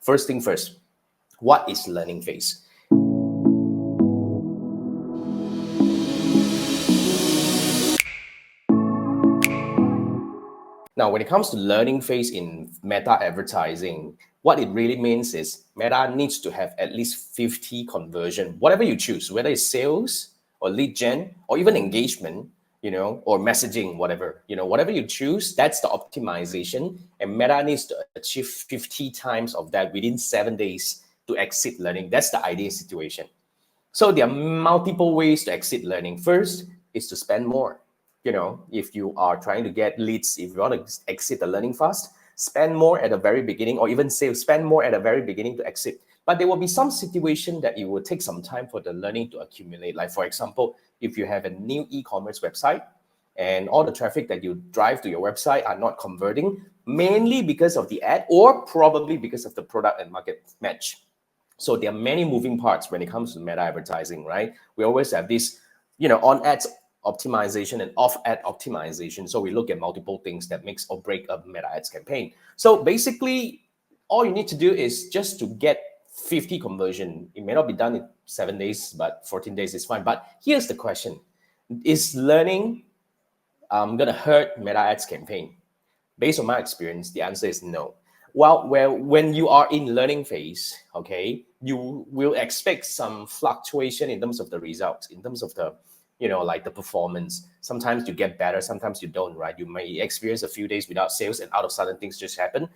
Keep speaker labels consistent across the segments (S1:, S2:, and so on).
S1: First thing first, what is learning phase? Now, when it comes to learning phase in meta advertising, what it really means is Meta needs to have at least 50 conversion, whatever you choose, whether it's sales or lead gen or even engagement, or messaging, whatever, whatever you choose, that's the optimization. And Meta needs to achieve 50 times of that within 7 days to exit learning. That's the ideal situation. So there are multiple ways to exit learning. First is to spend more. If you are trying to get leads, if you want to exit the learning fast, spend more at the very beginning, or even say spend more at the very beginning to exit. But there will be some situation that it will take some time for the learning to accumulate. Like, for example, if you have a new e-commerce website and all the traffic that you drive to your website are not converting, mainly because of the ad or probably because of the product and market match. So there are many moving parts when it comes to meta advertising, right? We always have this, on ads optimization and off ad optimization. So we look at multiple things that makes or break a meta ads campaign. So basically, all you need to do is just to get 50 conversion. It may not be done in 7 days, but 14 days is fine. But here's the question. Is learning going to hurt meta ads campaign? Based on my experience, the answer is no. Well, when you are in learning phase, okay, you will expect some fluctuation in terms of the results, in terms of the, like the performance. Sometimes you get better, sometimes you don't, right? You may experience a few days without sales and out of sudden things just happen.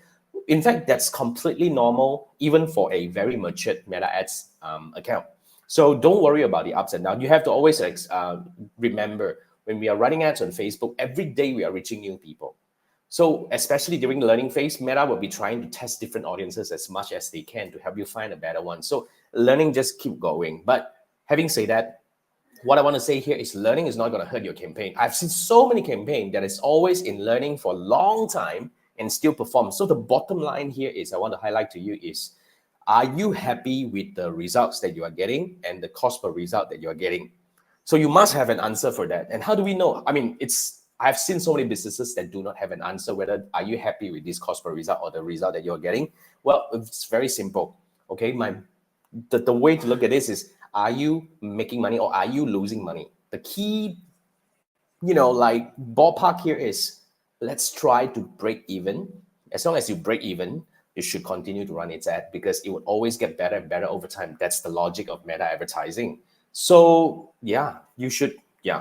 S1: In fact, that's completely normal, even for a very matured meta ads account. So don't worry about the ups and downs. You have to always remember, when we are running ads on Facebook, every day we are reaching new people. So especially during the learning phase, Meta will be trying to test different audiences as much as they can to help you find a better one. So learning just keep going. But having said that, what I want to say here is learning is not going to hurt your campaign. I've seen so many campaigns that is always in learning for a long time and still perform. So the bottom line here is I want to highlight to you is, are you happy with the results that you are getting and the cost per result that you are getting? So you must have an answer for that. And how do we know? I mean, I've seen so many businesses that do not have an answer whether are you happy with this cost per result or the result that you're getting. Well, it's very simple. Okay, the way to look at this is, are you making money or are you losing money? The key, like ballpark here is, let's try to break even. As long as you break even, you should continue to run its ad because it will always get better and better over time. That's the logic of meta advertising. So yeah, you should,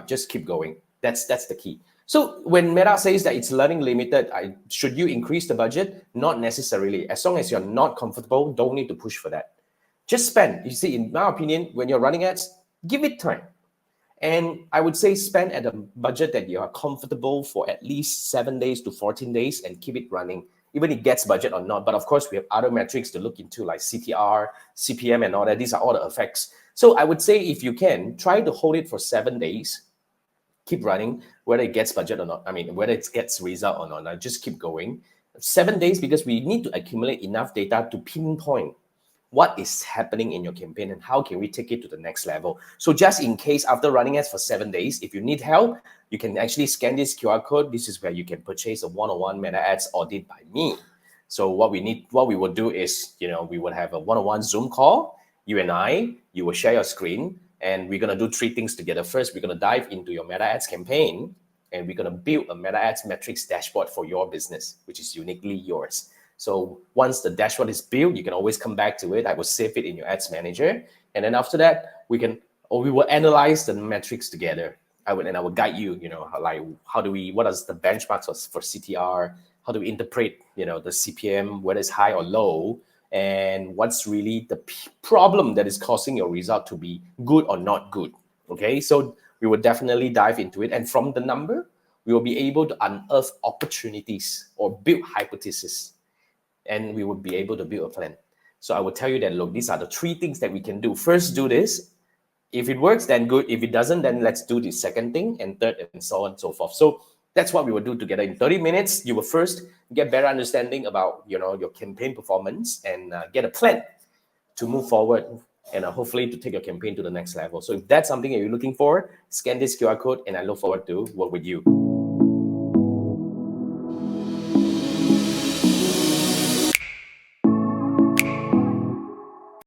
S1: just keep going. That's the key. So when Meta says that it's learning limited, should you increase the budget? Not necessarily. As long as you're not comfortable, don't need to push for that. Just spend. You see, in my opinion, when you're running ads, give it time. And I would say spend at a budget that you are comfortable for at least 7 days to 14 days and keep it running, even if it gets budget or not. But of course, we have other metrics to look into like CTR, CPM and all that. These are all the effects. So I would say if you can, try to hold it for 7 days. Keep running, whether it gets budget or not. I mean, whether it gets result or not, just keep going. 7 days, because we need to accumulate enough data to pinpoint what is happening in your campaign and how can we take it to the next level. So just in case after running ads for 7 days, if you need help, you can actually scan this QR code. This is where you can purchase a one-on-one meta ads audit by me. So what we would do is, we would have a one-on-one Zoom call. You and I, you will share your screen. And we're going to do 3 things together. First, we're going to dive into your meta ads campaign, and we're going to build a meta ads metrics dashboard for your business, which is uniquely yours. So once the dashboard is built, you can always come back to it. I will save it in your ads manager. And then after that, we will analyze the metrics together. I will guide you, like what is the benchmarks for CTR? How do we interpret, the CPM, whether it's high or low? And what's really the problem that is causing your result to be good or not good. Okay, so we will definitely dive into it. And from the number, we will be able to unearth opportunities or build hypotheses. And we will be able to build a plan. So I will tell you that, look, these are the 3 things that we can do. First, do this. If it works, then good. If it doesn't, then let's do the second thing and third and so on and so forth. So that's what we will do together. In 30 minutes, you will first get better understanding about, your campaign performance and get a plan to move forward and hopefully to take your campaign to the next level. So if that's something that you're looking for, scan this QR code and I look forward to work with you.